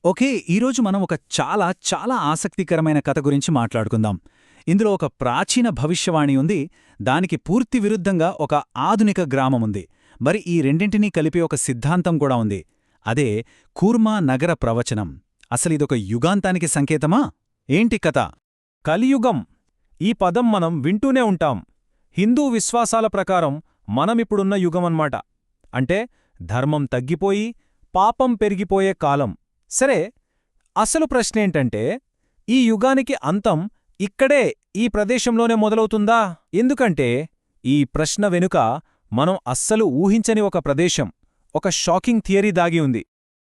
Okay, ఈరోజు మనం ఒక చాలా చాలా ఆసక్తికరమైన కథ గురించి మాట్లాడుకుందాం. ఇందులో ఒక ప్రాచీన భవిష్యవాణి ఉంది, దానికి పూర్తి విరుద్ధంగా ఒక ఆధునిక గ్రామముంది. మరి ఈ రెండింటినీ కలిపి ఒక సిద్ధాంతం కూడా ఉంది. అదే కూర్మా నగర ప్రవచనం. అసలిదొక యుగాంతానికి సంకేతమా? ఏంటి కథ? కలియుగం ఈ పదం మనం వింటూనే ఉంటాం. హిందూ విశ్వాసాల ప్రకారం మనమిప్పుడున్న యుగమన్మాట. అంటే ధర్మం తగ్గిపోయి పాపం పెరిగిపోయే కాలం. సరే, అసలు ప్రశ్నేంటంటే, ఈ యుగానికి అంతం ఇక్కడే ఈ ప్రదేశంలోనే మొదలవుతుందా? ఎందుకంటే ఈ ప్రశ్న వెనుక మనం అస్సలు ఊహించని ఒక ప్రదేశం, ఒక షాకింగ్ థియరీ దాగి ఉంది.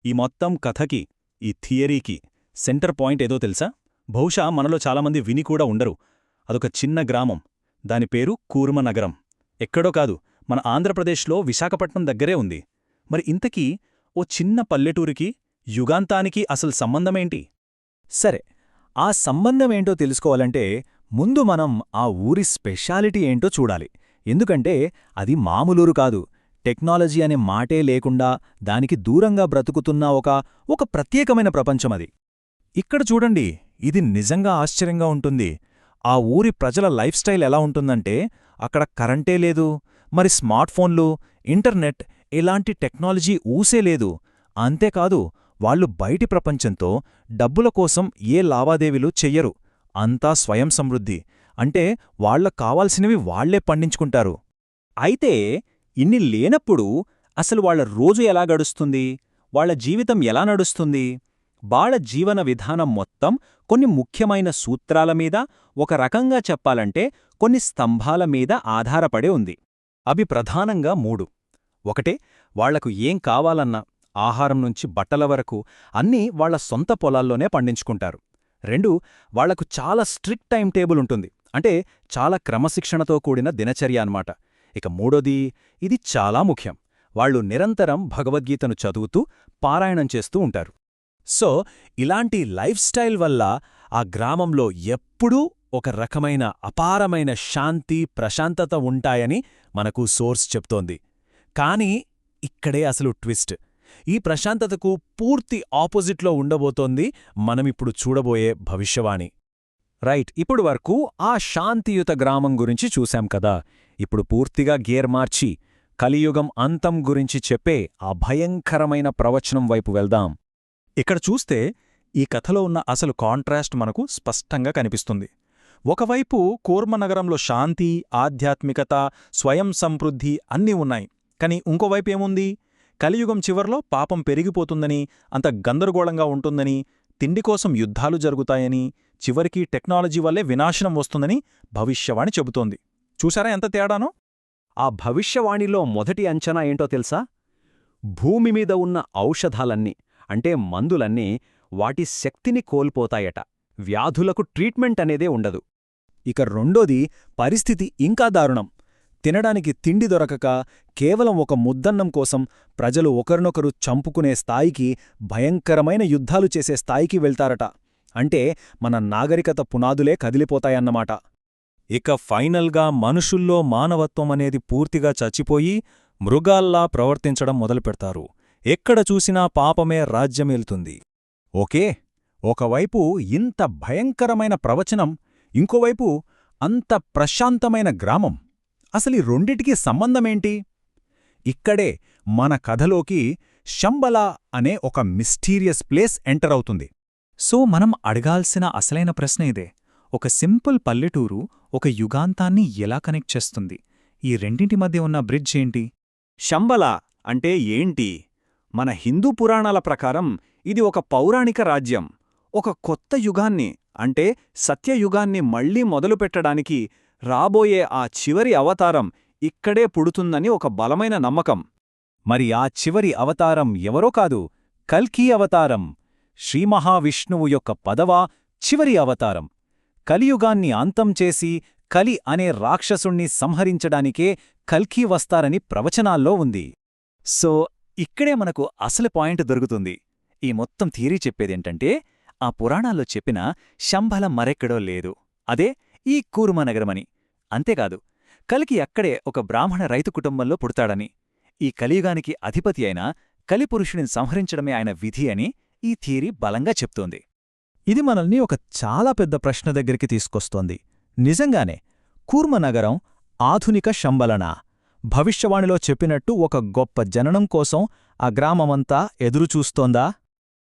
ఈ మొత్తం కథకి, ఈ థియరీకి సెంటర్ పాయింట్ ఏదో తెలుసా? బహుశా మనలో చాలామంది విని కూడా ఉండరు. అదొక చిన్న గ్రామం. దాని పేరు కూర్మనగరం. ఎక్కడో కాదు, మన ఆంధ్రప్రదేశ్లో విశాఖపట్నం దగ్గరే ఉంది. మరి ఇంతకీ ఓ చిన్న పల్లెటూరికి యుగాంతానికి అసలు సంబంధమేంటి? సరే, ఆ సంబంధమేంటో తెలుసుకోవాలంటే ముందు మనం ఆ ఊరి స్పెషాలిటీ ఏంటో చూడాలి. ఎందుకంటే అది మామూలూరు కాదు. టెక్నాలజీ అనే మాటే లేకుండా దానికి దూరంగా బ్రతుకుతున్న ఒక ప్రత్యేకమైన ప్రపంచమది. ఇక్కడ చూడండి, ఇది నిజంగా ఆశ్చర్యంగా ఉంటుంది. ఆ ఊరి ప్రజల లైఫ్ స్టైల్ ఎలా ఉంటుందంటే, అక్కడ కరెంటే లేదు, మరి స్మార్ట్ ఫోన్లు, ఇంటర్నెట్ ఇలాంటి టెక్నాలజీ ఊసే లేదు. అంతేకాదు, వాళ్ళు బయటి ప్రపంచంతో డబ్బుల కోసం ఏ లావాదేవీలు చెయ్యరు. అంతా స్వయం సమృద్ధి. అంటే వాళ్లకు కావాల్సినవి వాళ్లే పండించుకుంటారు. అయితే ఇన్ని లేనప్పుడు అసలు వాళ్ల రోజు ఎలా గడుస్తుంది? వాళ్ల జీవితం ఎలా నడుస్తుంది? వాళ్ళ జీవన విధానం మొత్తం కొన్ని ముఖ్యమైన సూత్రాల మీద, ఒక రకంగా చెప్పాలంటే కొన్ని స్తంభాల మీద ఆధారపడే ఉంది. అవి ప్రధానంగా మూడు. ఒకటే, వాళ్లకు ఏం కావాలన్నా ఆహారం నుంచి బట్టల వరకు అన్నీ వాళ్ల సొంత పొలాల్లోనే పండించుకుంటారు. రెండు, వాళ్లకు చాలా స్ట్రిక్ట్ టైం టేబుల్ ఉంటుంది. అంటే చాలా క్రమశిక్షణతో కూడిన దినచర్య అన్నమాట. ఇక మూడోది, ఇది చాలా ముఖ్యం, వాళ్లు నిరంతరం భగవద్గీతను చదువుతూ పారాయణం చేస్తూ ఉంటారు. సో ఇలాంటి లైఫ్ స్టైల్ వల్ల ఆ గ్రామంలో ఎప్పుడూ ఒక రకమైన అపారమైన శాంతి, ప్రశాంతత ఉంటాయని మనకు సోర్స్ చెప్తోంది. కానీ ఇక్కడే అసలు ట్విస్ట్. ఈ ప్రశాంతతకు పూర్తి ఆపోజిట్లో ఉండబోతోంది మనమిప్పుడు చూడబోయే భవిష్యవాణి. రైట్, ఇప్పుడు వరకు ఆ శాంతియుత గ్రామం గురించి చూశాం కదా. ఇప్పుడు పూర్తిగా గేర్ మార్చి కలియుగం అంతం గురించి చెప్పే ఆ భయంకరమైన ప్రవచనం వైపు వెళ్దాం. ఇక్కడ చూస్తే ఈ కథలో ఉన్న అసలు కాంట్రాస్ట్ మనకు స్పష్టంగా కనిపిస్తుంది. ఒకవైపు కూర్మనగరంలో శాంతి, ఆధ్యాత్మికత, స్వయం సంపృద్ధి అన్నీ ఉన్నాయి. కాని ఇంకోవైపేముంది? కలియుగం చివర్లో పాపం పెరిగిపోతుందని, అంత గందరగోళంగా ఉంటుందని, తిండి కోసం యుద్ధాలు జరుగుతాయని, చివరికి టెక్నాలజీ వల్లే వినాశనం వస్తుందని భవిష్యవాణి చెబుతోంది. చూశారా ఎంత తేడానో? ఆ భవిష్యవాణిలో మొదటి అంచనా ఏంటో తెలుసా? భూమిమీద ఉన్న ఔషధాలన్నీ, అంటే మందులన్నీ వాటి శక్తిని కోల్పోతాయట. వ్యాధులకు ట్రీట్మెంట్ అనేదే ఉండదు. ఇక రెండోది, పరిస్థితి ఇంకా దారుణం. తినడానికి తిండి దొరకక కేవలం ఒక ముద్దన్నం కోసం ప్రజలు ఒకరినొకరు చంపుకునే స్థాయికి, భయంకరమైన యుద్ధాలు చేసే స్థాయికి వెళ్తారట. అంటే మన నాగరికత పునాదులే కదిలిపోతాయన్నమాట. ఇక ఫైనల్గా మనుషుల్లో మానవత్వం అనేది పూర్తిగా చచ్చిపోయి మృగాల్లా ప్రవర్తించడం మొదలుపెడతారు. ఎక్కడ చూసినా పాపమే రాజ్యమేలుతుంది. ఓకే, ఒకవైపు ఇంత భయంకరమైన ప్రవచనం, ఇంకోవైపు అంత ప్రశాంతమైన గ్రామం. అసలు ఈ రెండిటికీ సంబంధమేంటి? ఇక్కడే మన కథలోకి శంబల అనే ఒక మిస్టీరియస్ ప్లేస్ ఎంటర్ అవుతుంది. సో మనం అడగాల్సిన అసలైన ప్రశ్న ఇదే. ఒక సింపుల్ పల్లెటూరు ఒక యుగాంతాన్ని ఎలా కనెక్ట్ చేస్తుంది? ఈ రెండింటి మధ్య ఉన్న బ్రిడ్జ్ ఏంటి? శంబల అంటే ఏంటి? మన హిందూ పురాణాల ప్రకారం ఇది ఒక పౌరాణిక రాజ్యం. ఒక కొత్త యుగాన్ని, అంటే సత్యయుగాన్ని మళ్లీ మొదలుపెట్టడానికి రాబోయే ఆ చివరి అవతారం ఇక్కడే పుడుతుందని ఒక బలమైన నమ్మకం. మరి ఆ చివరి అవతారం ఎవరో కాదు, కల్కి అవతారం. శ్రీమహావిష్ణువు యొక్క పదవా చివరి అవతారం. కలియుగాన్ని అంతం చేసి కలి అనే రాక్షసుణ్ణి సంహరించడానికే కల్కి వస్తారని ప్రవచనాల్లో ఉంది. సో ఇక్కడే మనకు అసలు పాయింట్ దొరుకుతుంది. ఈ మొత్తం థియరీ చెప్పేదేంటంటే, ఆ పురాణాల్లో చెప్పిన శంబల మరెక్కడో లేదు, అదే ఈ కూర్మనగరమని. అంతేకాదు, కల్కి అక్కడే ఒక బ్రాహ్మణ రైతు కుటుంబంలో పుడతాడని, ఈ కలియుగానికి అధిపతి అయిన కలిపురుషుడిని సంహరించడమే ఆయన విధి అని ఈ థియరీ బలంగా చెప్తోంది. ఇది మనల్ని ఒక చాలా పెద్ద ప్రశ్న దగ్గరికి తీసుకొస్తోంది. నిజంగానే కూర్మ నగరం ఆధునిక శంబలనా? భవిష్యవాణిలో చెప్పినట్టు ఒక గొప్ప జననం కోసం ఆ గ్రామమంతా ఎదురుచూస్తోందా?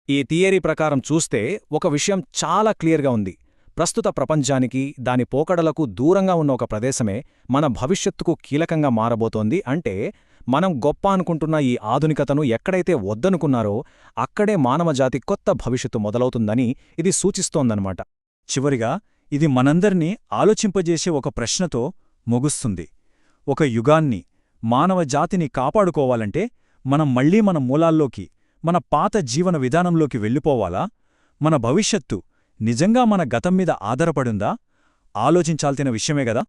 ఈ థియరీ ప్రకారం చూస్తే ఒక విషయం చాలా క్లియర్గా ఉంది. ప్రస్తుత ప్రపంచానికి, దాని పోకడలకు దూరంగా ఉన్న ఒక ప్రదేశమే మన భవిష్యత్తుకు కీలకంగా మారబోతోంది. అంటే మనం గొప్ప అనుకుంటున్న ఈ ఆధునికతను ఎక్కడైతే వద్దనుకున్నారో అక్కడే మానవజాతి కొత్త భవిష్యత్తు మొదలవుతుందని ఇది సూచిస్తోందన్నమాట. చివరిగా ఇది మనందర్నీ ఆలోచింపజేసే ఒక ప్రశ్నతో ముగుస్తుంది. ఒక యుగాన్ని, మానవ జాతిని కాపాడుకోవాలంటే మనం మళ్లీ మన మూలాల్లోకి, మన పాత జీవన విధానంలోకి వెళ్ళిపోవాలా? మన భవిష్యత్తు నిజంగా మన గతం మీద ఆధారపడుందా? ఆలోచించాల్సిన విషయమే గదా.